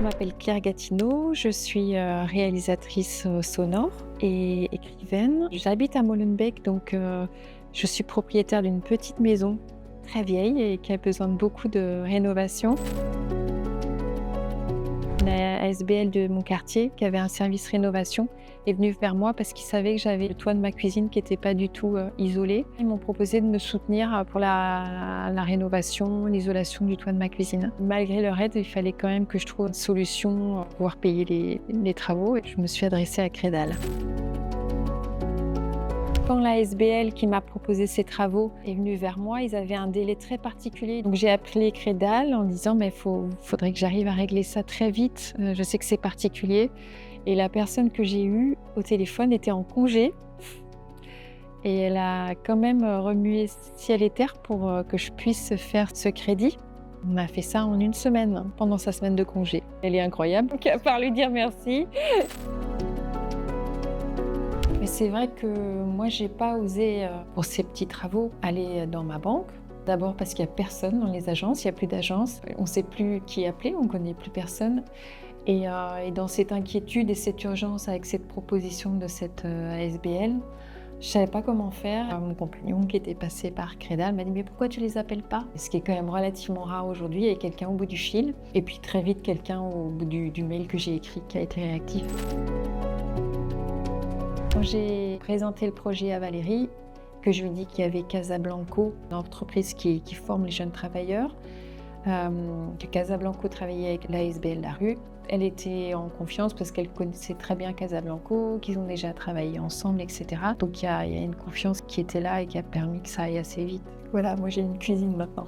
Je m'appelle Claire Gatineau, je suis réalisatrice sonore et écrivaine. J'habite à Molenbeek, donc je suis propriétaire d'une petite maison très vieille et qui a besoin de beaucoup de rénovation. La ASBL de mon quartier, qui avait un service rénovation, est venue vers moi parce qu'ils savaient que j'avais le toit de ma cuisine qui n'était pas du tout isolé. Ils m'ont proposé de me soutenir pour la rénovation, l'isolation du toit de ma cuisine. Malgré leur aide, il fallait quand même que je trouve une solution pour pouvoir payer les travaux et je me suis adressée à Crédal. Quand la SBL qui m'a proposé ces travaux est venue vers moi, ils avaient un délai très particulier. Donc j'ai appelé Crédal en disant mais faudrait que j'arrive à régler ça très vite. Je sais que c'est particulier. Et la personne que j'ai eue au téléphone était en congé. Et elle a quand même remué ciel et terre pour que je puisse faire ce crédit. On a fait ça en une semaine, pendant sa semaine de congé. Elle est incroyable, donc à part lui dire merci. Mais c'est vrai que moi, j'ai pas osé, pour ces petits travaux, aller dans ma banque. D'abord parce qu'il y a personne dans les agences, il y a plus d'agences. On sait plus qui appeler, on connaît plus personne. Et dans cette inquiétude et cette urgence avec cette proposition de cette ASBL, je savais pas comment faire. Mon compagnon qui était passé par Crédal m'a dit mais pourquoi tu les appelles pas? Ce qui est quand même relativement rare aujourd'hui, il y a quelqu'un au bout du fil. Et puis très vite quelqu'un au bout du mail que j'ai écrit qui a été réactif. Quand j'ai présenté le projet à Valérie, que je lui ai dit qu'il y avait Casablanco, l'entreprise qui forme les jeunes travailleurs, que Casablanco travaillait avec l'ASBL La Rue, elle était en confiance parce qu'elle connaissait très bien Casablanco, qu'ils ont déjà travaillé ensemble, etc. Donc il y a une confiance qui était là et qui a permis que ça aille assez vite. Voilà, moi j'ai une cuisine maintenant.